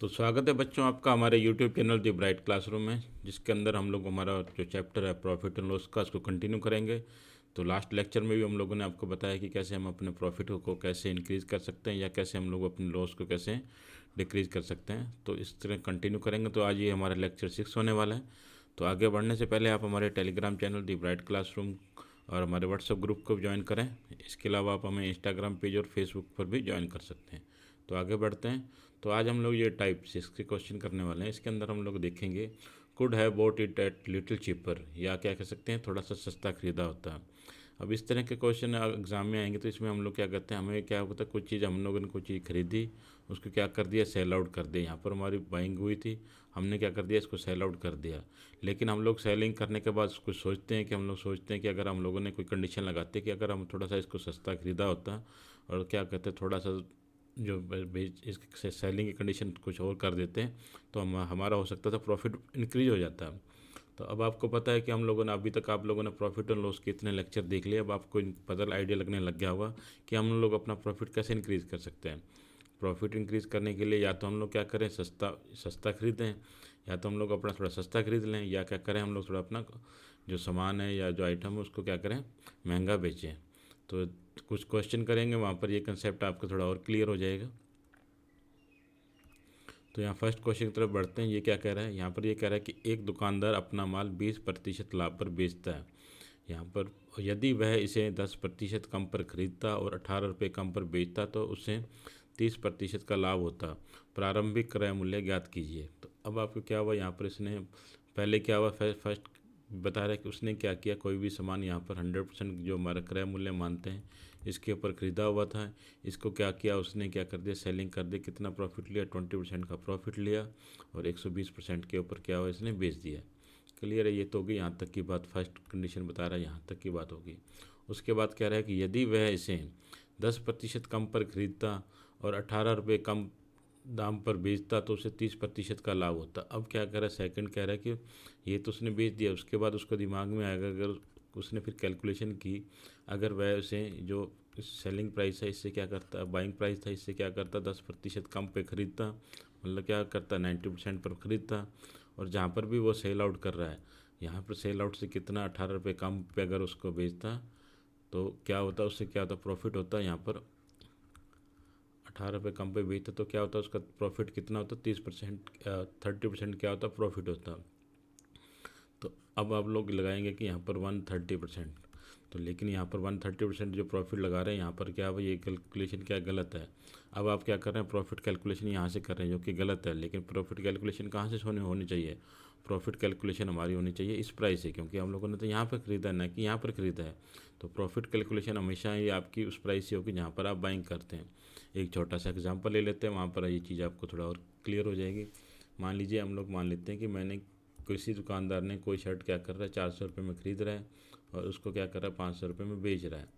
तो स्वागत है बच्चों आपका हमारे यूट्यूब चैनल दी ब्राइट क्लासरूम में, जिसके अंदर हम लोग हमारा जो चैप्टर है प्रॉफिट एंड लॉस का उसको कंटिन्यू करेंगे। तो लास्ट लेक्चर में भी हम लोगों ने आपको बताया कि कैसे हम अपने प्रॉफिट को कैसे इंक्रीज़ कर सकते हैं या कैसे हम लोग अपने लॉस को कैसे डिक्रीज़ कर सकते हैं। तो इस तरह कंटिन्यू करेंगे। तो आज ये हमारा लेक्चर 6 होने वाला है। तो आगे बढ़ने से पहले आप हमारे टेलीग्राम चैनल दी ब्राइट क्लासरूम और हमारे व्हाट्सएप ग्रुप को ज्वाइन करें। इसके अलावा आप हमें इंस्टाग्राम पेज और फेसबुक पर भी ज्वाइन कर सकते हैं। तो आगे बढ़ते हैं। तो आज हम लोग ये टाइप 6 के क्वेश्चन करने वाले हैं। इसके अंदर हम लोग देखेंगे could have bought it at little cheaper, या क्या कह सकते हैं थोड़ा सा सस्ता खरीदा होता। अब इस तरह के क्वेश्चन एग्जाम में आएंगे तो इसमें हम लोग क्या करते हैं, हमें क्या होता है कुछ चीज़ हम लोगों ने कुछ चीज़ खरीदी, उसको क्या कर दिया सेल आउट कर दिया। यहाँ पर हमारी बाइंग हुई थी, हमने क्या कर दिया इसको सेल आउट कर दिया। लेकिन हम लोग सेलिंग करने के बाद कुछ सोचते हैं कि हम लोग सोचते हैं कि अगर हम लोगों ने कोई कंडीशन लगाते कि अगर हम थोड़ा सा इसको सस्ता खरीदा होता और क्या कहते हैं थोड़ा सा जो बेच इसके सेलिंग की कंडीशन कुछ और कर देते हैं तो हमारा हो सकता था प्रॉफिट इंक्रीज हो जाता। तो अब आपको पता है कि हम लोगों ने अभी तक आप लोगों ने प्रॉफिट और लॉस के इतने लेक्चर देख लिए। अब आपको पता आइडिया लगने लग गया होगा कि हम लोग अपना प्रॉफिट कैसे इंक्रीज़ कर सकते हैं। प्रॉफिट इंक्रीज़ करने के लिए या तो हम लोग क्या करें सस्ता सस्ता खरीदें, या तो हम लोग अपना थोड़ा सस्ता खरीद लें, या क्या करें हम लोग थोड़ा अपना जो सामान है या जो आइटम है उसको क्या करें महंगा बेचें। तो कुछ क्वेश्चन करेंगे, वहाँ पर ये कंसेप्ट आपको थोड़ा और क्लियर हो जाएगा। तो यहाँ फर्स्ट क्वेश्चन की तरफ बढ़ते हैं। ये क्या कह रहा है, यहाँ पर ये कह रहा है कि एक दुकानदार अपना माल 20% लाभ पर बेचता है। यहाँ पर यदि वह इसे 10% कम पर खरीदता और 18 रुपये कम पर बेचता तो उसे 30% का लाभ होता। प्रारंभिक क्रय मूल्य ज्ञात कीजिए। तो अब आपको क्या हुआ, यहाँ पर इसने पहले क्या हुआ फर्स्ट बता रहा है कि उसने क्या किया, कोई भी सामान यहाँ पर 100% जो हमारा क्रय मूल्य मानते हैं इसके ऊपर ख़रीदा हुआ था। इसको क्या किया उसने, क्या कर दिया सेलिंग कर दी। कितना प्रॉफिट लिया, 20% का प्रॉफिट लिया और 120% के ऊपर क्या हुआ इसने बेच दिया। क्लियर है, ये तो होगी यहाँ तक की बात। फर्स्ट कंडीशन बता रहा है यहाँ तक की बात होगी। उसके बाद कह रहा है कि यदि वह इसे 10% कम पर खरीदता और 18 रुपये कम दाम पर बेचता तो उसे 30% का लाभ होता। अब क्या कह रहा है सेकंड कह रहा है कि ये तो उसने बेच दिया, उसके बाद उसको दिमाग में आएगा, अगर उसने फिर कैलकुलेशन की, अगर वह उसे जो सेलिंग प्राइस है इससे क्या करता, बाइंग प्राइस था इससे क्या करता 10% कम पे ख़रीदता, मतलब क्या करता 90% पर ख़रीदता। और जहाँ पर भी वो सेल आउट कर रहा है यहाँ पर सेल आउट से कितना 18 रुपये कम पे अगर उसको बेचता तो क्या होता, उससे क्या होता प्रॉफिट होता। यहाँ पर 18 रुपये कम पे बेचता तो क्या होता उसका प्रॉफिट कितना होता 30%, 30% क्या होता प्रॉफिट होता। तो अब आप लोग लगाएंगे कि यहाँ पर 130%। तो लेकिन यहाँ पर 130% जो प्रॉफिट लगा रहे हैं यहाँ पर क्या है, ये कैलकुलेशन क्या गलत है। अब आप क्या कर रहे हैं प्रॉफिट कैलकुलेशन यहाँ से कर रहे हैं जो कि गलत है। लेकिन प्रॉफिट कैलकुलेशन कहाँ से होनी चाहिए, प्रॉफिट कैलकुलेशन हमारी होनी चाहिए इस प्राइस से, क्योंकि हम लोगों ने तो यहाँ पर ख़रीदा है ना कि यहाँ पर ख़रीदा है। तो प्रॉफिट कैलकुलेशन हमेशा ही आपकी उस प्राइस से होगी जहाँ पर आप बाइंग करते हैं। एक छोटा सा एग्जांपल ले लेते हैं, वहाँ पर ये चीज़ आपको थोड़ा और क्लियर हो जाएगी। मान लीजिए हम लोग मान लेते हैं कि मैंने किसी दुकानदार ने कोई शर्ट क्या कर रहा है 400 रुपये में ख़रीद रहा है और उसको क्या कर रहा है 500 रुपये में बेच रहा है।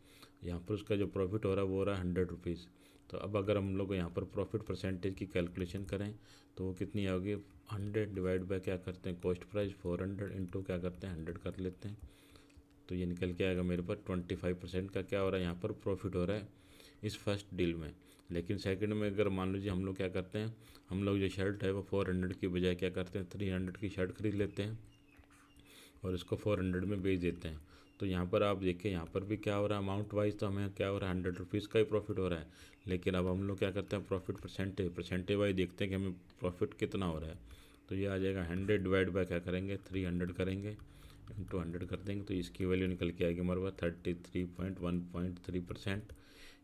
यहाँ पर उसका जो प्रॉफिट हो रहा है वो हो रहा है 100 रुपीज़। तो अब अगर हम लोग यहाँ पर प्रॉफिट परसेंटेज की कैलकुलेशन करें तो वो कितनी आओगी, 100 डिवाइड बाय क्या करते हैं कॉस्ट प्राइस 400 इंटू क्या करते हैं 100 कर लेते हैं। तो ये निकल के आएगा मेरे पास 25% का क्या हो रहा है यहाँ पर प्रॉफिट हो रहा है इस फर्स्ट डील में। लेकिन सेकंड में अगर मान लीजिए हम लोग क्या करते हैं, हम लोग जो शर्ट है वो 400 की बजाय क्या करते हैं 300 की शर्ट खरीद लेते हैं और इसको 400 में बेच देते हैं। तो यहाँ पर आप देखिए यहाँ पर भी क्या हो रहा है अमाउंट वाइज तो हमें क्या हो रहा है 100 रुपीज़ का ही प्रॉफिट हो रहा है। लेकिन अब हम लोग क्या करते हैं प्रॉफिट परसेंटेज वाइज देखते हैं कि हमें प्रॉफिट कितना हो रहा है। तो ये आ जाएगा 100 डिवाइड बाय क्या करेंगे 300 करेंगे इंटू 100 कर देंगे तो इसकी वैल्यू निकल के आएगी हमारे पास 33.1.3%,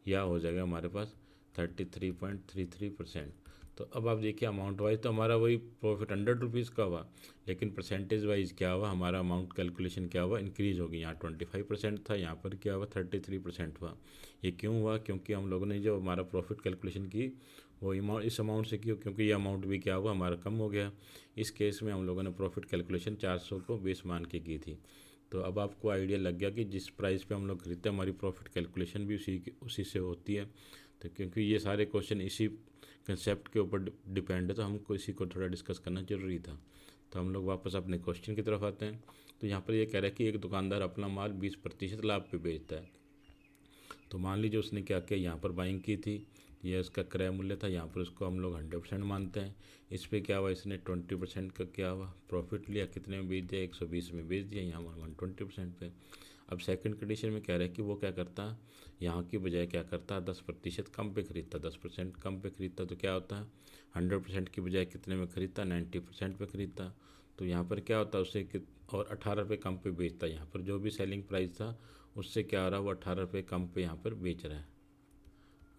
या हो जाएगा हमारे पास 33.33%। तो अब आप देखिए अमाउंट वाइज तो हमारा वही प्रॉफिट 100 रुपीज़ का हुआ, लेकिन परसेंटेज वाइज क्या हुआ हमारा अमाउंट कैलकुलेशन क्या हुआ इंक्रीज़ होगी। यहाँ 25% था, यहाँ पर क्या हुआ 33% हुआ। ये क्यों हुआ, क्योंकि हम लोगों ने जो हमारा प्रॉफिट कैलकुलेशन की वो अमाउंट इस अमाउंट से क्यों, क्योंकि ये अमाउंट भी क्या हुआ हमारा कम हो गया। इस केस में हम लोगों ने प्रॉफिट कैलकुलेशन 400 को बेस मान के की थी। तो अब आपको आइडिया लग गया कि जिस प्राइस पे हम लोग खरीदते हैं हमारी प्रॉफिट कैलकुलेशन भी उसी से होती है। तो क्योंकि ये सारे क्वेश्चन इसी कंसेप्ट के ऊपर डिपेंड है तो हमको इसी को थोड़ा डिस्कस करना ज़रूरी था। तो हम लोग वापस अपने क्वेश्चन की तरफ आते हैं। तो यहाँ पर ये कह रहा है कि एक दुकानदार अपना माल 20% लाभ पे बेचता है। तो मान लीजिए उसने क्या किया यहाँ पर बाइंग की थी ये इसका क्रय मूल्य था, यहाँ पर उसको हम लोग 100% मानते हैं। इस पर क्या हुआ, इसने 20% का क्या हुआ प्रॉफिट लिया, कितने में बेच दिया, 120 में बेच दिया, यहाँ 120% पे। अब सेकंड कंडीशन में कह रहा है कि वो क्या करता, यहाँ की बजाय क्या करता, 10% कम पे खरीदता, 10% कम पे खरीदता तो क्या होता है, 100% की बजाय कितने में खरीदता, 90% पे खरीदता। तो यहाँ पर क्या होता है उसे और 18 रुपये कम पे बेचता। यहाँ पर जो भी सेलिंग प्राइस था उससे क्या हो रहा है, वो 18 रुपये कम पे यहाँ पर बेच रहा है,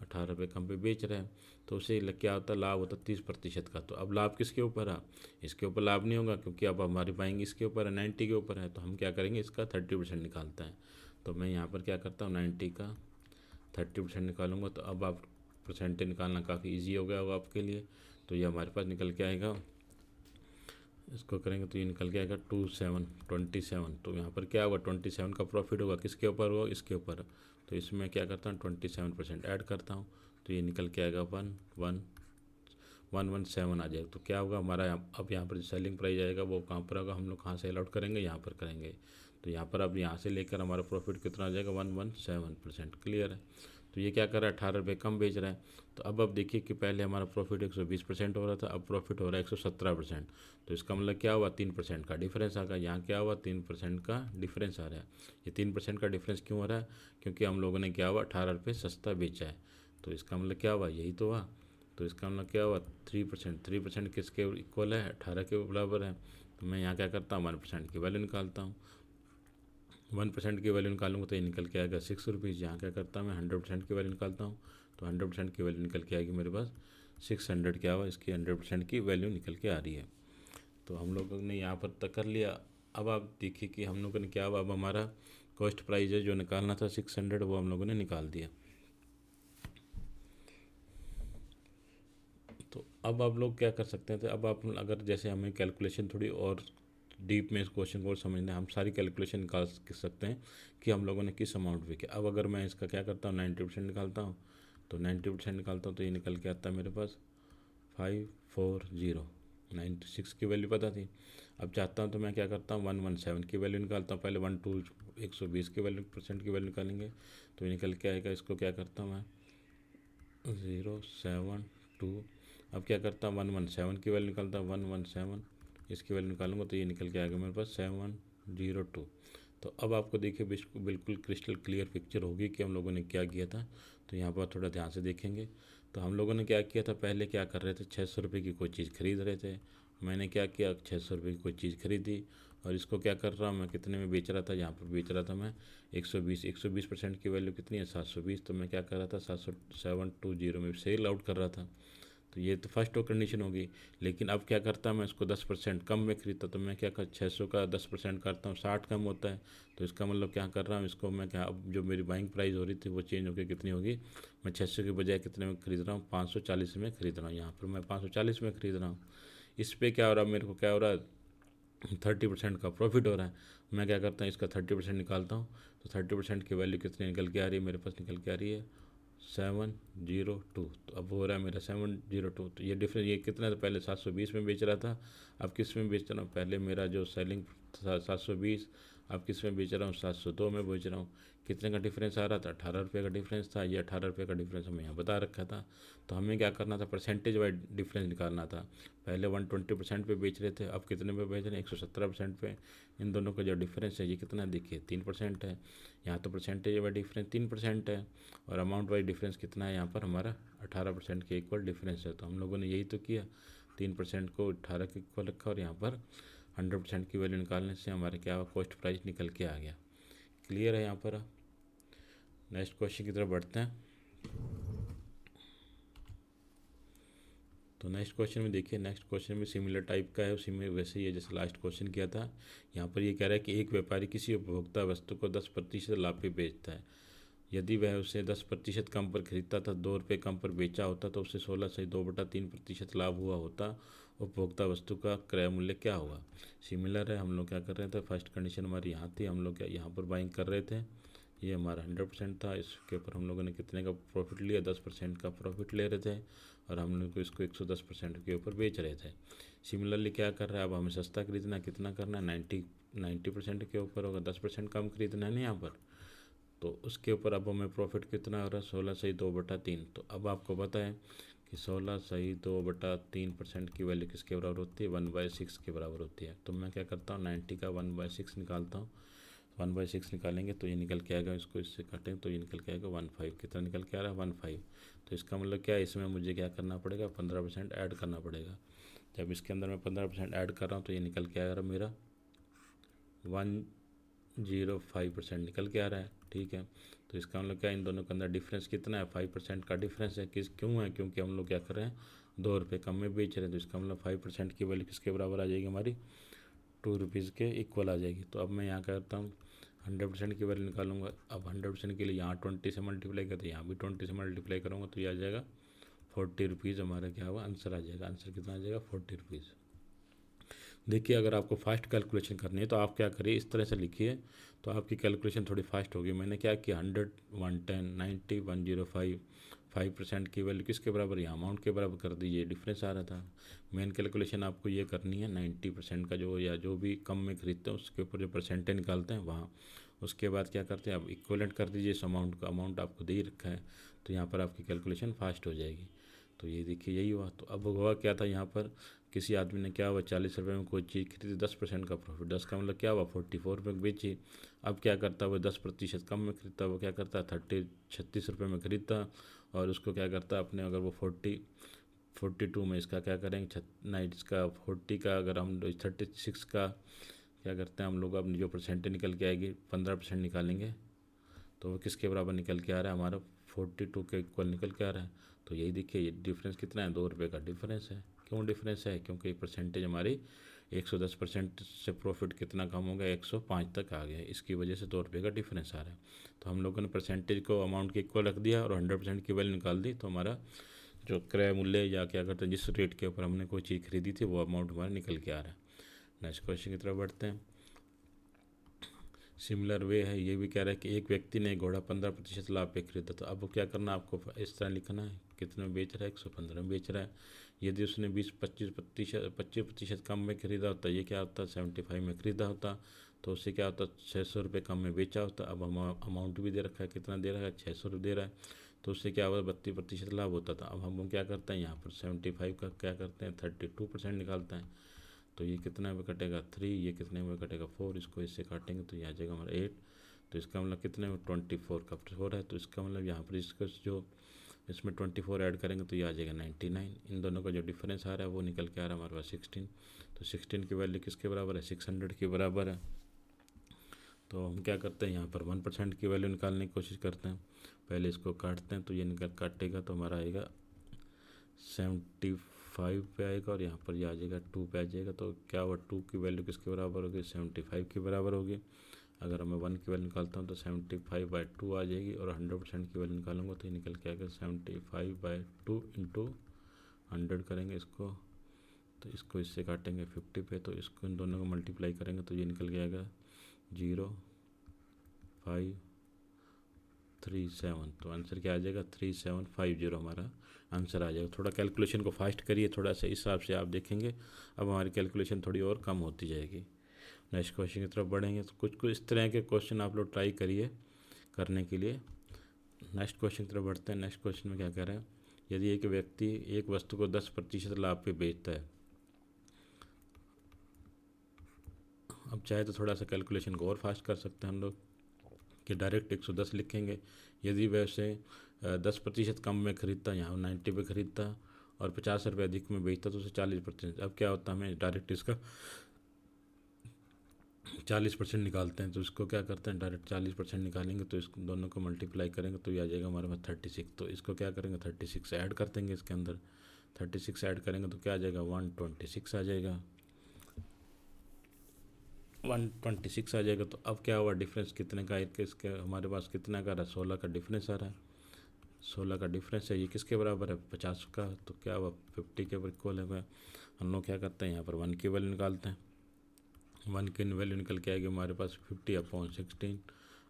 18 रुपये कम पे बेच रहे हैं। तो उससे क्या होता है, लाभ होता 30% का। तो अब लाभ किसके ऊपर है, इसके ऊपर लाभ नहीं होगा, क्योंकि अब हमारी बाइंग इसके ऊपर है, 90 के ऊपर है। तो हम क्या करेंगे, इसका 30% निकालता है। तो मैं यहाँ पर क्या करता हूँ, 90 का 30% निकालूंगा। तो अब आप परसेंटेज निकालना काफ़ी ईजी हो गया होगा आपके लिए। तो ये हमारे पास निकल के आएगा, इसको करेंगे तो ये निकल के आएगा 27। तो यहाँ पर क्या होगा, 27 का प्रॉफिट होगा, किसके ऊपर होगा, इसके ऊपर। तो इसमें क्या करता हूँ, 27% ऐड करता हूँ, तो ये निकल के आएगा 117 आ जाएगा। तो क्या होगा हमारा अब यहाँ पर जो सेलिंग प्राइस आएगा वो कहाँ पर होगा, हम लोग कहाँ से अलॉट करेंगे, यहाँ पर करेंगे। तो यहाँ पर अब यहाँ से लेकर हमारा प्रॉफिट कितना आ जाएगा, 117%। क्लियर है। तो ये क्या कर रहा है, 18 रुपये कम बेच रहा है। तो अब देखिए कि पहले हमारा प्रॉफिट 120% हो रहा था, अब प्रॉफिट हो रहा है 117%। तो इसका मतलब क्या हुआ, 3% का डिफरेंस आ गया। यहाँ क्या हुआ, 3% का डिफरेंस आ रहा है। ये 3% का डिफरेंस क्यों हो रहा है, क्योंकि हम लोगों ने क्या हुआ, 18 रुपये सस्ता बेचा है। तो इसका मतलब क्या हुआ, यही तो हुआ। तो इसका मतलब क्या हुआ, 3% किसके इक्वल है, 18 के बराबर है। तो मैं यहाँ क्या करता हूँ, 1% की वैल्यू निकालता हूँ। 1% की वैल्यू निकालूंगा तो ये निकल के आएगा 6 रुपीज़। यहाँ क्या करता हूँ, मैं 100% की वैल्यू निकालता हूँ, तो 100% की वैल्यू निकल के आएगी मेरे पास 600। क्या हुआ, इसकी 100% की वैल्यू निकल के आ रही है। तो हम लोगों ने यहाँ पर तक कर लिया। अब आप देखिए कि हम लोगों ने क्या हुआ, अब हमारा कॉस्ट प्राइस है जो निकालना था 600, वो हम लोगों ने निकाल दिया। तो अब आप लोग क्या कर सकते हैं, तो अब आप अगर जैसे हमें कैलकुलेशन थोड़ी और डीप में इस क्वेश्चन को समझना है, हम सारी कैलकुलेशन निकाल सकते हैं कि हम लोगों ने किस अमाउंट पे किया। अब अगर मैं इसका क्या करता हूँ, 90% निकालता हूँ, तो 90% निकालता हूँ तो ये निकल के आता है मेरे पास 540। 96 की वैल्यू पता थी। अब चाहता हूँ तो मैं क्या करता हूँ, 117 की वैल्यू निकालता हूँ। पहले 120 की वैल्यू परसेंट की वैल्यू निकालेंगे तो ये निकल के आएगा। इसको क्या करता हूँ मैं, 072। अब क्या करता हूँ, 117 की वैल्यू निकालता हूँ, 117 इसकी वैल्यू निकालूंगा तो ये निकल के आएगा मेरे पास 702। तो अब आपको देखिए बिल्कुल क्रिस्टल क्लियर पिक्चर होगी कि हम लोगों ने क्या किया था। तो यहाँ पर थोड़ा ध्यान से देखेंगे। तो हम लोगों ने क्या किया था, पहले क्या कर रहे थे, 600 रुपये की कोई चीज़ खरीद रहे थे। मैंने क्या किया, 600 रुपये की कोई चीज़ खरीदी और इसको क्या कर रहा हूँ मैं, कितने में बेच रहा था, यहाँ पर बेच रहा था मैं 120% की वैल्यू कितनी है, 720। तो मैं क्या कर रहा था, 720 में सेल आउट कर रहा था। तो ये तो फर्स्ट कंडीशन होगी। लेकिन अब क्या करता मैं, इसको 10% कम में खरीदता। तो मैं क्या कर, 600 का 10% करता हूँ, 60 कम होता है। तो इसका मतलब क्या कर रहा हूँ, इसको मैं क्या, अब जो मेरी बाइंग प्राइस हो रही थी वो चेंज होकर कितनी होगी, मैं 600 के बजाय कितने में खरीद रहा हूँ, 540 में खरीद रहा हूँ। यहाँ पर मैं 540 में खरीद रहा हूँ। इस पर क्या हो रहा है, मेरे को क्या हो रहा है, 30% का प्रॉफिट हो रहा है। मैं क्या करता हूँ, इसका 30% निकालता हूँ। तो 30% की वैल्यू कितनी निकल के आ रही है, मेरे पास निकल के आ रही है 702। तो अब हो रहा है मेरा 702। तो ये डिफरेंस, ये कितना था, पहले 720 में बेच रहा था, अब किस में बेच रहा हूँ, पहले मेरा जो सेलिंग था 720, अब किस में बेच रहा हूँ, 702 में बेच रहा हूँ। कितने का डिफरेंस आ रहा था, 18 रुपये का डिफरेंस था। ये 18 रुपये का डिफरेंस हमें यहाँ बता रखा था। तो हमें क्या करना था, परसेंटेज वाइज डिफरेंस निकालना था। पहले 120% पे बेच रहे थे, अब कितने पे बेच रहे हैं, 117% पे। इन दोनों का जो डिफरेंस है ये कितना, देखिए 3% है। यहाँ तो परसेंटेज वाइज डिफरेंस 3% है और अमाउंट वाइज डिफरेंस कितना है, यहाँ पर हमारा 18% के इक्वल डिफरेंस है। तो हम लोगों ने यही तो किया, 3% को 18 के इक्वल रखा और यहाँ पर 100% की वैल्यू निकालने से हमारे क्या हुआ, कॉस्ट प्राइस निकल के आ गया। क्लियर है। यहाँ पर नेक्स्ट क्वेश्चन की तरफ बढ़ते हैं। तो नेक्स्ट क्वेश्चन में देखिए, नेक्स्ट क्वेश्चन में सिमिलर टाइप का है, उसी में वैसे ही है जैसे लास्ट क्वेश्चन किया था। यहाँ पर ये कह रहा है कि एक व्यापारी किसी उपभोक्ता वस्तु को 10% लाभ पे बेचता है। यदि वह उसे 10% कम पर खरीदता था, 2 रुपये कम पर बेचा होता तो उसे 16 से 2/3% लाभ हुआ होता। उपभोक्ता वस्तु का क्रय मूल्य क्या होगा। सिमिलर है, हम लोग क्या कर रहे थे, फर्स्ट कंडीशन हमारी यहाँ थी, हम लोग क्या यहाँ पर बाइंग कर रहे थे, ये हमारा 100% था। इसके ऊपर हम लोगों ने कितने का प्रॉफिट लिया, 10% का प्रॉफिट ले रहे थे और हम लोग इसको 110% के ऊपर बेच रहे थे। सिमिलरली क्या कर रहा है, अब हमें सस्ता खरीदना, कितना करना है, 90% के ऊपर होगा, 10% कम खरीदना है ना यहाँ पर। तो उसके ऊपर अब हमें प्रॉफिट कितना हो रहा है 16/2/3। तो अब आपको पता है कि 16/2/3% की वैल्यू किसके बराबर होती है 1/6 के बराबर होती है। तो मैं क्या करता हूँ 90 का 1/6 निकालता हूँ। 1/6 निकालेंगे तो ये निकल के आएगा, इसको इससे काटें तो ये निकल के आएगा 15। कितना निकल के आ रहा है 15। तो इसका मतलब क्या है, इसमें मुझे क्या करना पड़ेगा 15% ऐड करना पड़ेगा। जब इसके अंदर मैं 15% ऐड कर रहा हूँ तो ये निकल के आ रहा है मेरा 105% निकल के आ रहा है। ठीक है, तो इसका मतलब क्या है, इन दोनों के अंदर डिफरेंस कितना है 5% का डिफरेंस है। क्यों है, क्योंकि हम लोग क्या कर रहे हैं 2 रुपये कम में बेच रहे हैं। तो इसका मतलब 5% की वैल्यू किसके बराबर आ जाएगी हमारी 2 रुपीज़ के इक्वल आ जाएगी। तो अब मैं यहाँ करता हूँ 100% की वैल्यू निकालूंगा। अब 100% के लिए यहाँ 20 से मल्टीप्लाई करते यहाँ भी 20 से मल्टीप्लाई करूँगा तो ये आ जाएगा 40 रुपीज़। हमारा क्या होगा आंसर आ जाएगा। आंसर कितना आ जाएगा 40 रुपीज़। देखिए, अगर आपको फास्ट कैलकुलेशन करनी है तो आप क्या करिए, इस तरह से लिखिए तो आपकी कैलकुलेशन थोड़ी फास्ट होगी। मैंने क्या किया 100, 110, 90, 105, 5% की वैल्यू किसके बराबर, यहाँ अमाउंट के बराबर कर दीजिए, डिफरेंस आ रहा था। मेन कैलकुलेशन आपको ये करनी है 90% का जो या जो भी कम में खरीदते हैं उसके ऊपर जो परसेंटेज निकालते हैं वहाँ। उसके बाद क्या करते हैं, आप इक्वलेंट कर दीजिए इस अमाउंट का। अमाउंट आपको दे ही रखा है तो यहाँ पर आपकी कैलकुलेशन फास्ट हो जाएगी। तो ये देखिए यही हुआ। तो अब हुआ क्या था, यहाँ पर किसी आदमी ने क्या हुआ 40 रुपये में कोई चीज़ खरीदी, 10% का प्रॉफिट। 10 का मतलब क्या हुआ 44 रुपये बेची। अब क्या करता है वो 10% कम में खरीदता, वो क्या करता है 36 रुपये में खरीदता और उसको क्या करता है अपने, अगर वो 42 में इसका क्या करेंगे नहीं, इसका 40 का अगर हम 36 का क्या करते हैं हम लोग, अब जो परसेंटेज निकल के आएगी 15% निकालेंगे तो वो किसके बराबर निकल के आ रहा है हमारा 42 के इक्वल निकल के आ रहा है। तो यही देखिए ये डिफरेंस कितना है 2 रुपये का डिफरेंस है। क्यों डिफरेंस है, क्योंकि परसेंटेज हमारी 110% से प्रॉफिट कितना कम हो गया 105 तक आ गया। इसकी वजह से 2 रुपये का डिफरेंस आ रहा है। तो हम लोगों ने परसेंटेज को अमाउंट के इक्वल रख दिया और 100% की वैल्यू निकाल दी। तो हमारा जो क्रय मूल्य या क्या करते हैं जिस रेट के ऊपर हमने कोई चीज़ खरीदी थी वो अमाउंट हमारा निकल के आ रहा है। नेक्स्ट क्वेश्चन की तरफ बढ़ते हैं। सिमिलर वे है, ये भी कह रहा है कि एक व्यक्ति ने घोड़ा 15% लाभ पे खरीदा। तो अब क्या करना है आपको, इस तरह लिखना है कितने में बेच रहा है 115 में बेच रहा है। यदि उसने 25% कम में खरीदा होता, ये क्या होता 75 में खरीदा होता तो उससे क्या होता 600 रुपये कम में बेचा होता। अब अमाउंट भी दे रखा है, कितना दे रहा है 600 रुपये दे रहा है तो उससे क्या होगा 32% लाभ होता था। अब हम क्या करते हैं यहाँ पर 75 का क्या करते हैं 32% निकालते हैं। तो ये कितने में कटेगा 3, ये कितने में कटेगा 4, इसको इससे काटेंगे तो ये आ जाएगा हमारा 8। तो इसका मतलब कितने में 24 का 4 है। तो इसका मतलब यहाँ पर इसका जो इसमें 24 ऐड करेंगे तो ये आ जाएगा 99। इन दोनों का जो डिफरेंस आ रहा है वो निकल के आ रहा है हमारे पास 16। तो 16 की वैल्यू किसके बराबर है 600 के बराबर है। तो हम क्या करते हैं यहाँ पर 1% की वैल्यू निकालने की कोशिश करते हैं। पहले इसको काटते हैं तो ये निकल काटेगा तो हमारा आएगा 75 पे आएगा और यहाँ पर ये आ जाएगा 2 पे आ जाएगा। तो क्या हुआ 2 की वैल्यू किसके बराबर होगी 75 के बराबर होगी। अगर मैं 1 की वैल्यू निकालता हूँ तो 75/2 आ जाएगी और 100% की वैल्यू निकालूंगा तो ये निकल के आएगा 75/2 इंटू 100 करेंगे इसको तो इसको इससे काटेंगे 50 पे तो इसको इन दोनों को मल्टीप्लाई करेंगे तो ये निकल के आएगा 0537। तो आंसर क्या आ जाएगा 3750 हमारा आंसर आ जाएगा। थोड़ा कैलकुलेशन को फास्ट करिए, थोड़ा सा हिसाब से आप देखेंगे अब हमारी कैलकुलेशन थोड़ी और कम होती जाएगी। नेक्स्ट क्वेश्चन की तरफ बढ़ेंगे तो कुछ इस तरह के क्वेश्चन आप लोग ट्राई करिए करने के लिए। नेक्स्ट क्वेश्चन की तरफ बढ़ते हैं। नेक्स्ट क्वेश्चन में क्या कह रहा है, यदि एक व्यक्ति एक वस्तु को 10% लाभ पे बेचता है। अब चाहे तो थोड़ा सा कैलकुलेशन को और फास्ट कर सकते हैं हम लोग कि डायरेक्ट 110 लिखेंगे। यदि वैसे 10% कम में खरीदता, यहाँ 90 पे खरीदता और 50 रुपये अधिक में बेचता तो उसे 40%। अब क्या होता है हमें डायरेक्ट इसका 40% निकालते हैं तो इसको क्या करते हैं डायरेक्ट 40% निकालेंगे तो इस दोनों को मल्टीप्लाई करेंगे तो ये आ जाएगा हमारे पास 36। तो इसको क्या करेंगे 36 ऐड कर देंगे इसके अंदर। 36 ऐड करेंगे तो क्या आ जाएगा 126 आ जाएगा। 126 आ जाएगा। तो अब क्या हुआ डिफरेंस कितने का है इसके हमारे पास कितना का रहा 16 का डिफरेंस आ रहा है। 16 का डिफरेंस है, ये किसके बराबर है 50 का। तो क्या हुआ 50 के इक्वल है। हम लोग क्या करते हैं यहाँ पर 1 की वैल्यू निकालते हैं। 1 की वैल्यू निकल के आएगी हमारे पास 50/16।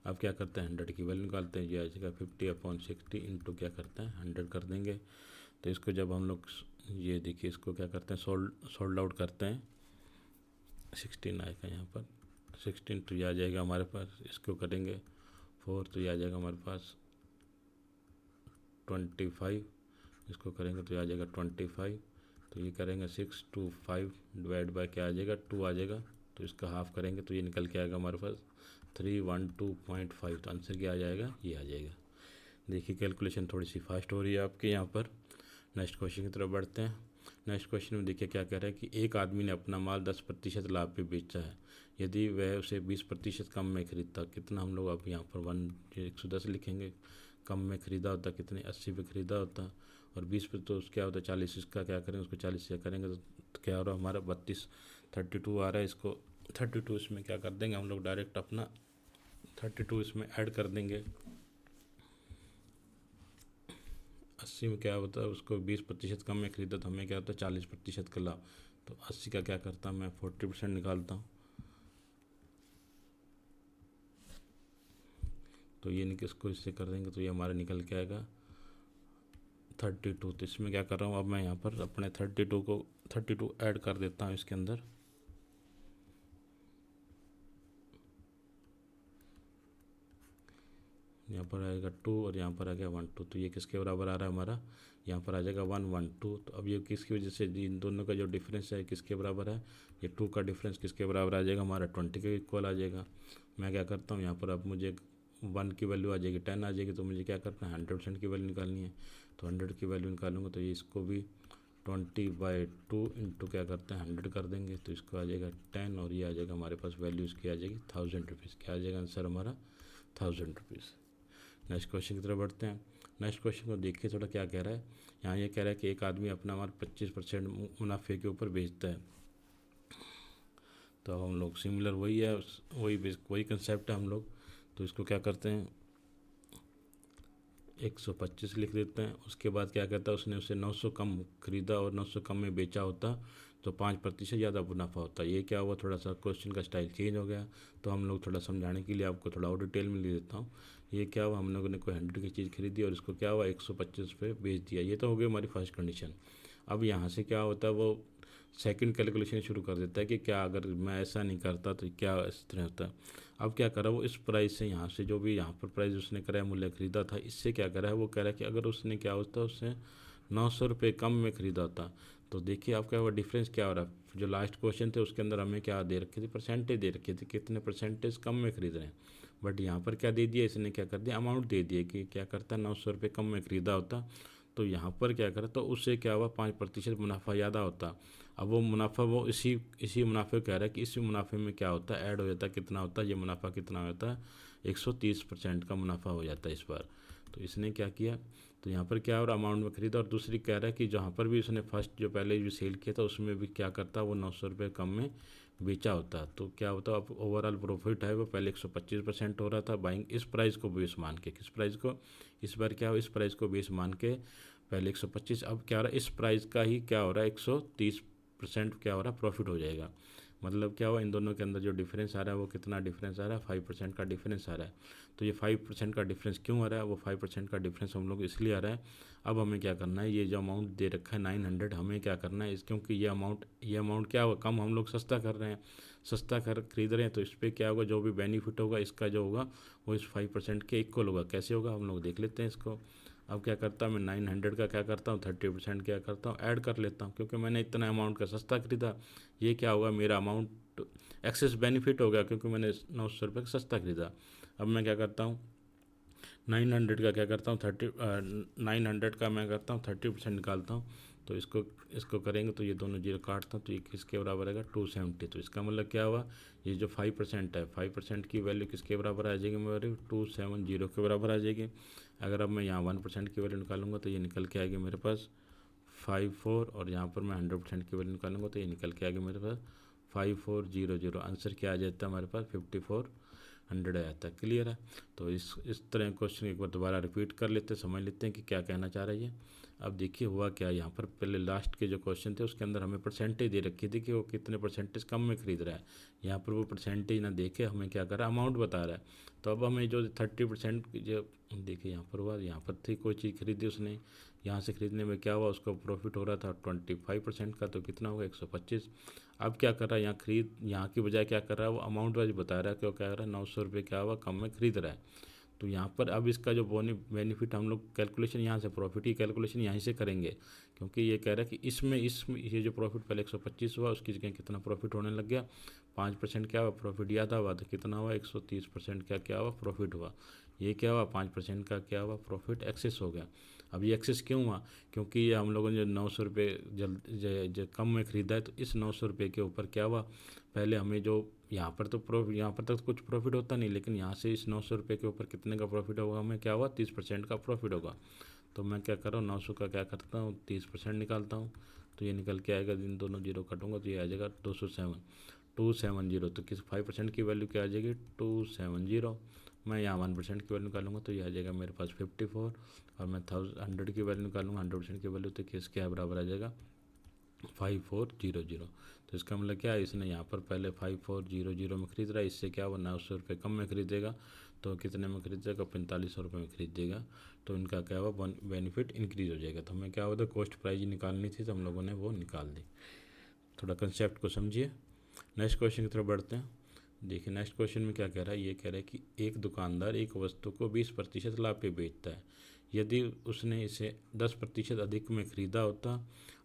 अब क्या करते हैं 100 की वैल्यू निकालते हैं। ये आ जाएगा 50/60 इंटू क्या करते हैं 100 कर देंगे। तो इसको जब हम लोग ये देखिए इसको क्या करते हैं सोल्ड आउट करते हैं 16 आएगा यहाँ पर 16 तो ये आ जाएगा हमारे पास। इसको करेंगे 4, तो ये आ जाएगा हमारे पास 25। इसको करेंगे तो ये आ जाएगा 25। तो ये करेंगे 6 2 5 डिवाइड बाय क्या आ जाएगा 2 आ जाएगा। तो इसका हाफ करेंगे तो ये निकल के आएगा हमारे पास 312.5। तो आंसर क्या आ जाएगा, ये आ जाएगा। देखिए कैलकुलेशन थोड़ी सी फास्ट हो रही है आपके यहाँ पर। नेक्स्ट क्वेश्चन की तरफ बढ़ते हैं। नेक्स्ट क्वेश्चन में देखिए क्या कह रहा है कि एक आदमी ने अपना माल 10% लाभ पे बेचा है, यदि वह उसे 20% कम में खरीदता कितना। हम लोग अब यहाँ पर 110 लिखेंगे। कम में ख़रीदा होता कितने, 80 पे ख़रीदा होता, और 20 पे तो क्या होता है 40। इसका क्या करेंगे, उसको 40 से करेंगे तो क्या हो रहा है हमारा 32 आ रहा है। इसको 32 इसमें क्या कर देंगे हम लोग, डायरेक्ट अपना 32 इसमें ऐड कर देंगे। 80 में क्या होता है, उसको 20% कम में ख़रीदा तो हमें क्या होता है 40% का लाभ। तो 80 का क्या करता मैं 40% निकालता हूँ। तो ये इसको इससे कर देंगे तो ये हमारा निकल के आएगा 32। तो इसमें क्या कर रहा हूँ अब मैं यहाँ पर अपने 32 ऐड कर देता हूँ इसके अंदर। यहाँ पर आएगा 2 और यहाँ पर आ गया 1 2। तो ये किसके बराबर आ रहा है हमारा, यहाँ पर आ जाएगा 1 1 2। तो अब ये किसकी वजह से, इन दोनों का जो डिफरेंस है किसके बराबर है, ये 2 का डिफरेंस किसके बराबर आ जाएगा हमारा 20 के इक्वल आ जाएगा। मैं क्या करता हूँ यहाँ पर, अब मुझे 1 की वैल्यू आ जाएगी 10 आ जाएगी। तो मुझे क्या करना है 100% की वैल्यू निकालनी है। तो 100 की वैल्यू निकालूंगा तो ये इसको भी 20/2 इंटू क्या करते हैं 100 कर देंगे। तो इसको आ जाएगा 10 और ये आ जाएगा हमारे पास वैल्यू इसकी आ जाएगी 1000 रुपीज़। क्या आ जाएगा आंसर हमारा 1000 रुपीज़। नेक्स्ट क्वेश्चन की तरफ बढ़ते हैं। नेक्स्ट क्वेश्चन को देखिए थोड़ा क्या कह रहा है। यहाँ ये कह रहा है कि एक आदमी अपना माल 25% मुनाफे के ऊपर बेचता है। तो हम लोग सिमिलर वही है, वही कंसेप्ट है हम लोग। तो इसको क्या करते हैं 125 लिख देते हैं। उसके बाद क्या कहता है, उसने उसे 900 कम खरीदा और 900 कम में बेचा होता तो 5% ज़्यादा मुनाफा होता। ये क्या हुआ, थोड़ा सा क्वेश्चन का स्टाइल चेंज हो गया। तो हम लोग थोड़ा समझाने के लिए आपको थोड़ा और डिटेल में ले देता हूँ। ये क्या हुआ, हम लोगों ने कोई 100 की चीज़ खरीदी और इसको क्या हुआ 125 पे बेच दिया। ये तो हो गई हमारी फर्स्ट कंडीशन। अब यहाँ से क्या होता है, वो सेकंड कैलकुलेशन शुरू कर देता है कि क्या अगर मैं ऐसा नहीं करता तो क्या इस तरह होता। अब क्या करा वो, इस प्राइस से यहाँ से जो भी यहाँ पर प्राइस उसने कराया मूल्य खरीदा था, इससे क्या करा है वो कह रहा है कि अगर उसने क्या होता उससे 900 रुपये कम में ख़रीदा होता। तो देखिए आपका वो डिफरेंस क्या हो रहा है। जो लास्ट क्वेश्चन थे उसके अंदर हमें क्या दे रखी थी, परसेंटेज दे रखी थी कितने परसेंटेज कम में खरीद रहे हैं। बट यहाँ पर क्या दे दिया इसने, क्या कर दिया अमाउंट दे दिया कि क्या करता 900 रुपये कम में ख़रीदा होता। तो यहाँ पर क्या करा तो उससे क्या हुआ 5% मुनाफा ज़्यादा होता। अब वो मुनाफा वो इसी मुनाफे को कह रहा है कि इसी मुनाफे में क्या होता है ऐड हो जाता है, कितना होता है ये मुनाफा कितना होता है 130% का मुनाफा हो जाता है इस बार। तो इसने क्या किया, तो यहाँ पर क्या और अमाउंट में खरीदा, और दूसरी कह रहा है कि जहाँ पर भी उसने फर्स्ट जो पहले जो सेल किया था उसमें भी क्या करता वो 900 रुपये कम में बेचा होता। तो क्या होता अब ओवरऑल प्रॉफिट है वो पहले 125% हो रहा था बाइंग इस प्राइस को बेस मान के। किस प्राइस को, इस बार क्या हो इस प्राइस को बेस मान के पहले 125, अब क्या हो रहा है इस प्राइस का ही क्या हो रहा है 130% क्या हो रहा है प्रॉफिट हो जाएगा। मतलब क्या हुआ इन दोनों के अंदर जो डिफरेंस आ रहा है वो कितना डिफरेंस आ रहा है 5% का डिफरेंस आ रहा है। तो ये 5% का डिफरेंस क्यों आ रहा है, वो 5% का डिफरेंस हम लोग इसलिए आ रहा है। अब हमें क्या करना है, ये जो अमाउंट दे रखा है 900 हमें क्या करना है क्योंकि ये अमाउंट क्या होगा कम, हम लोग सस्ता कर रहे हैं, सस्ता खरीद रहे हैं। तो इस पर क्या होगा जो भी बेनिफिट होगा इसका जो होगा वो इस 5% के इक्वल होगा। कैसे होगा हम लोग देख लेते हैं इसको। अब क्या करता हूँ मैं 900 का क्या करता हूँ 30% क्या करता हूँ ऐड कर लेता हूँ, क्योंकि मैंने इतना अमाउंट का सस्ता खरीदा। ये क्या होगा मेरा अमाउंट एक्सेस बेनिफिट हो गया क्योंकि मैंने 900 रुपये का सस्ता खरीदा। अब मैं क्या करता हूँ 900 का क्या करता हूँ 900 का मैं करता हूँ 30% निकालता हूँ। तो इसको करेंगे तो ये दोनों जीरो काटता हूँ तो ये किसके बराबर आएगा 270। तो इसका मतलब क्या हुआ, ये जो 5% है 5% की वैल्यू किसके बराबर आ जाएगी मेरी 270 के बराबर आ जाएगी। अगर अब मैं यहाँ 1% की वैल्यू निकालूंगा तो ये निकल के आएगी मेरे पास 54, और यहाँ पर मैं 100% की वैल्यू निकालूंगा तो ये निकल के आएगी मेरे पास 5400। आंसर क्या आ जाता है हमारे पास 5400 आ जाता है। क्लियर है। तो इस तरह क्वेश्चन एक बार दोबारा रिपीट कर लेते हैं, समझ लेते हैं कि क्या कहना चाह रही है। अब देखिए हुआ क्या, यहाँ पर पहले लास्ट के जो क्वेश्चन थे उसके अंदर हमें परसेंटेज दे रखी थी कि वो कितने परसेंटेज कम में खरीद रहा है। यहाँ पर वो परसेंटेज ना देखे हमें क्या कर रहा है अमाउंट बता रहा है। तो अब हमें जो 30% जो देखिए यहाँ पर हुआ, यहाँ पर थी कोई चीज़ खरीदी उसने, यहाँ से खरीदने में क्या हुआ उसको प्रॉफिट हो रहा था 25% का, तो कितना होगा 125। अब क्या कर रहा है यहाँ की बजाय क्या कर रहा है वो अमाउंट वाइज बता रहा है, क्यों क्या कर रहा है 900 रुपये क्या हुआ कम में खरीद रहा है। तो यहाँ पर अब इसका जो बेनिफिट हम लोग कैलकुलेशन यहाँ से, प्रॉफिट की कैलकुलेशन यहीं से करेंगे, क्योंकि ये कह रहा है कि इसमें ये जो प्रॉफिट पहले 125 हुआ, उसकी जगह कितना प्रॉफिट होने लग गया, 5% क्या हुआ प्रॉफिट, याद हुआ तो कितना हुआ 130% क्या हुआ प्रॉफिट हुआ। ये क्या हुआ 5% का क्या हुआ प्रॉफिट एक्सेस हो गया। अब ये एक्सेस क्यों हुआ, क्योंकि ये हम लोगों ने जो 900 रुपये जल्द कम में ख़रीदा है, तो इस 900 रुपये के ऊपर क्या हुआ, पहले हमें जो यहाँ पर तो यहाँ पर तक कुछ प्रॉफिट होता नहीं, लेकिन यहाँ से इस 900 रुपये के ऊपर कितने का प्रॉफिट होगा, हमें क्या हुआ 30% का प्रॉफिट होगा। तो मैं क्या कर रहा हूँ 900 का क्या करता हूँ 30% निकालता हूँ, तो ये निकल के आएगा, इन दोनों जीरो काटूंगा तो ये आ जाएगा 270। तो किस 5% की वैल्यू क्या आ जाएगी 270। मैं यहाँ 1% की वैल्यू निकालूंगा तो ये आ जाएगा मेरे पास 54, और मैं 100 की वैल्यू निकालूंगा 100% की वैल्यू, तो किस क्या बराबर आ जाएगा 5400। तो इसका मतलब क्या है, इसने यहाँ पर पहले 5400 में ख़रीद रहा है, इससे क्या हुआ 900 रुपये कम में ख़रीदेगा, तो कितने में ख़रीदेगा 4500 रुपये में ख़रीदेगा, तो इनका क्या हुआ बेनिफिट इंक्रीज़ हो जाएगा। तो हमें क्या होता है कॉस्ट प्राइस निकालनी थी, तो हम लोगों ने वो निकाल दी। थोड़ा कंसेप्ट को समझिए। नेक्स्ट क्वेश्चन की तरफ बढ़ते हैं। देखिए नेक्स्ट क्वेश्चन में क्या कह रहा है, ये कह रहा है कि एक दुकानदार एक वस्तु को 20% लाभ पे बेचता है। यदि उसने इसे 10% अधिक में ख़रीदा होता,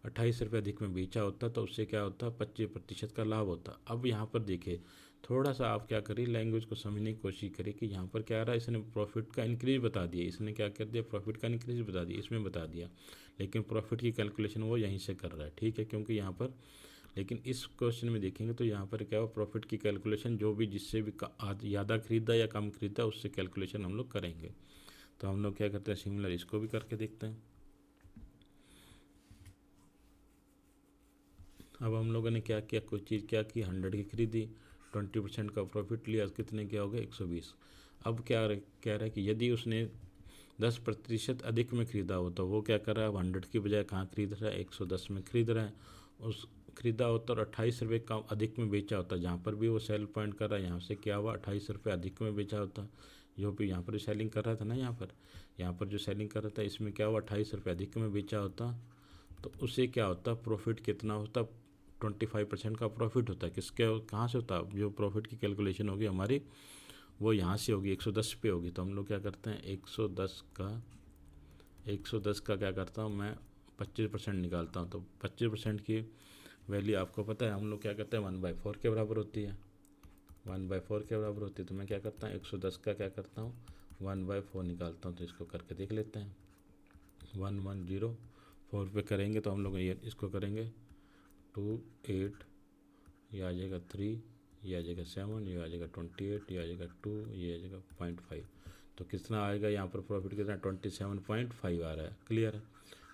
28 रुपये अधिक में बेचा होता, तो उससे क्या होता 25% का लाभ होता। अब यहाँ पर देखिए थोड़ा सा आप क्या करिए लैंग्वेज को समझने की कोशिश करिए कि यहाँ पर क्या आ रहा है, इसने प्रॉफिट का इंक्रीज बता दिया, इसने क्या कर दिया प्रॉफिट का इंक्रीज बता दिया, इसमें बता दिया, लेकिन प्रॉफिट की कैलकुलेशन वो यहीं से कर रहा है, ठीक है, क्योंकि यहाँ पर, लेकिन इस क्वेश्चन में देखेंगे तो यहाँ पर क्या हुआ प्रॉफिट की कैलकुलेशन जो भी जिससे भी ज़्यादा खरीदा या कम खरीदा उससे कैलकुलेशन हम लोग करेंगे। तो हम लोग क्या करते हैं सिमिलर इसको भी करके देखते हैं। अब हम लोगों ने क्या किया, कोई चीज़ क्या की 100 की खरीदी, 20% का प्रॉफिट लिया, कितने क्या हो गया 120। अब क्या कह रहा है कि यदि उसने 10% अधिक में ख़रीदा हो तो वो क्या कर रहा है, 100 की बजाय कहाँ खरीद रहा है 110 में खरीद रहा है। उस खरीदा होता और 28 रुपये कम अधिक में बेचा होता, जहाँ पर भी वो सेल पॉइंट कर रहा है यहाँ से क्या हुआ 28 रुपये अधिक में बेचा होता, जो भी यहाँ पर सेलिंग कर रहा था ना, यहाँ पर जो सेलिंग कर रहा था इसमें क्या हुआ 28 रुपये अधिक में बेचा होता, तो उससे क्या होता प्रॉफिट कितना होता 25% का प्रॉफिट होता है। किसके कहाँ से होता, जो प्रॉफिट की कैलकुलेशन होगी हमारी वो यहाँ से होगी 110 पे होगी। तो हम लोग क्या करते हैं 110 का क्या करता हूँ मैं 25% निकालता हूँ। तो 25% की वैल्यू आपको पता है हम लोग क्या करते हैं 1/4 के बराबर होती है, 1/4 के बराबर होती है। तो मैं क्या करता हूँ 110 का क्या करता हूँ 1/4 निकालता हूँ। तो इसको करके देख लेते हैं 1104 पे करेंगे तो हम लोग ये इसको करेंगे 2 8, ये आ जाएगा 3, ये आ जाएगा 7, ये आ जाएगा 28, ये आ जाएगा 2, ये आ जाएगा 0.5। तो कितना आएगा यहाँ पर प्रॉफिट कितना 27.5 आ रहा है, क्लियर है।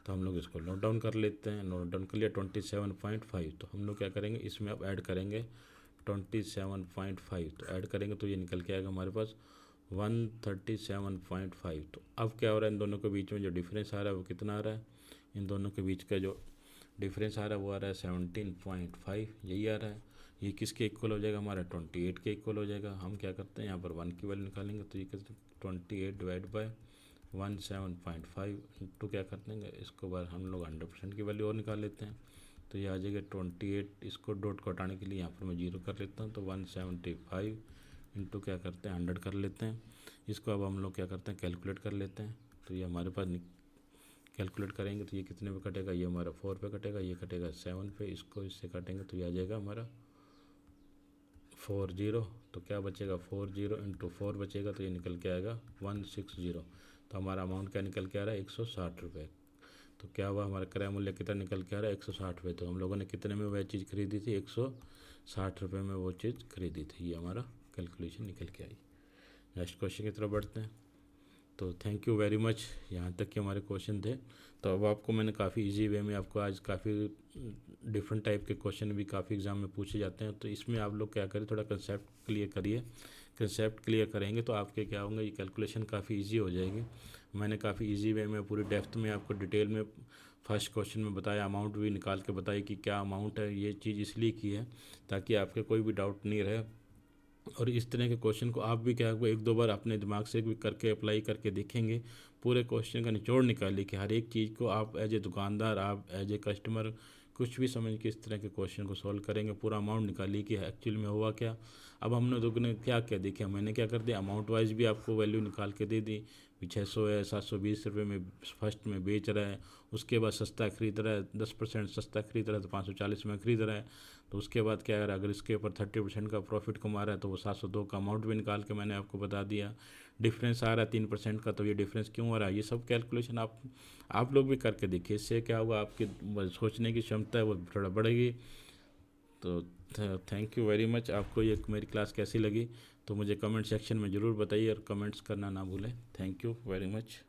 तो हम लोग इसको नोट डाउन कर लेते हैं, नोट डाउन कर लिया 27.5। तो हम लोग क्या करेंगे इसमें अब ऐड करेंगे 27.5, तो ऐड करेंगे तो ये निकल के आएगा हमारे पास 137.5। तो अब क्या हो रहा है इन दोनों के बीच में जो डिफरेंस आ रहा है वो कितना आ रहा है, इन दोनों के बीच का जो डिफरेंस आ रहा है वो आ रहा है 17.5, यही आ रहा है। ये किसके इक्वल हो जाएगा हमारा 28 के इक्वल हो जाएगा। हम क्या करते हैं यहाँ पर 1 की वैल्यू निकालेंगे तो ये कहते हैं 28 डिवाइड बाय 17.5 इंटू क्या करते हैं इसको बार हम लोग 100% की वैल्यू और निकाल लेते हैं। तो ये आ जाएगा 28, इसको डॉट को हटाने के लिए यहाँ पर मैं 0 कर लेता हूँ। तो 175 इंटू क्या करते हैं 100 कर लेते हैं। इसको अब हम लोग क्या करते हैं कैलकुलेट कर लेते हैं। तो ये हमारे पास कैलकुलेट करेंगे तो ये कितने पे कटेगा, ये हमारा 4 पे कटेगा, ये कटेगा 7 पे, इसको इससे काटेंगे तो ये आ जाएगा हमारा 40। तो क्या बचेगा 40 इंटू 4 बचेगा, तो ये निकल के आएगा 160। तो हमारा अमाउंट क्या निकल के आ रहा है 160 रुपये। तो क्या हुआ हमारा क्रय मूल्य कितना निकल के आ रहा है 160 रुपये। तो हम लोगों ने कितने में वह चीज़ खरीदी थी 160 रुपये में वो चीज़ खरीदी थी, ये हमारा कैलकुलेशन निकल के आई। नेक्स्ट क्वेश्चन की तरफ बढ़ते हैं। तो थैंक यू वेरी मच, यहाँ तक के हमारे क्वेश्चन थे। तो अब आपको मैंने काफ़ी इजी वे में आपको आज काफ़ी डिफरेंट टाइप के क्वेश्चन भी काफ़ी एग्ज़ाम में पूछे जाते हैं। तो इसमें आप लोग क्या करें थोड़ा कंसेप्ट क्लियर करिए, कंसेप्ट क्लियर करेंगे तो आपके क्या होंगे ये कैलकुलेशन काफ़ी इजी हो जाएगी। मैंने काफ़ी इजी वे में पूरी डेप्थ में आपको डिटेल में फर्स्ट क्वेश्चन में बताया, अमाउंट भी निकाल के बताई कि क्या अमाउंट है। ये चीज़ इसलिए की है ताकि आपके कोई भी डाउट नहीं रहे, और इस तरह के क्वेश्चन को आप भी क्या आपको 1-2 बार अपने दिमाग से भी करके अप्लाई करके देखेंगे, पूरे क्वेश्चन का निचोड़ निकालिए कि हर एक चीज़ को आप एज ए दुकानदार, आप एज ए कस्टमर कुछ भी समझ के इस तरह के क्वेश्चन को सॉल्व करेंगे, पूरा अमाउंट निकालिए कि एक्चुअल में हुआ क्या। अब हमने लोगों ने क्या क्या देखिए, मैंने क्या कर दिया, अमाउंट वाइज भी आपको वैल्यू निकाल के दे दी कि 600 है, 720 रुपये में फर्स्ट में बेच रहा है, उसके बाद सस्ता खरीद रहा है, 10% सस्ता खरीद रहा है तो 540 में खरीद रहा है। तो उसके बाद क्या अगर इसके ऊपर 30% का प्रॉफिट कमा रहा है तो वो 702 का अमाउंट भी निकाल के मैंने आपको बता दिया। डिफरेंस आ रहा है 3% का, तो ये डिफरेंस क्यों आ रहा है, ये सब कैलकुलेशन आप लोग भी करके देखिए। इससे क्या होगा, आपकी सोचने की क्षमता है वो थोड़ा बढ़ेगी। तो थैंक यू वेरी मच। आपको ये मेरी क्लास कैसी लगी तो मुझे कमेंट सेक्शन में ज़रूर बताइए और कमेंट्स करना ना भूलें। Thank you very much.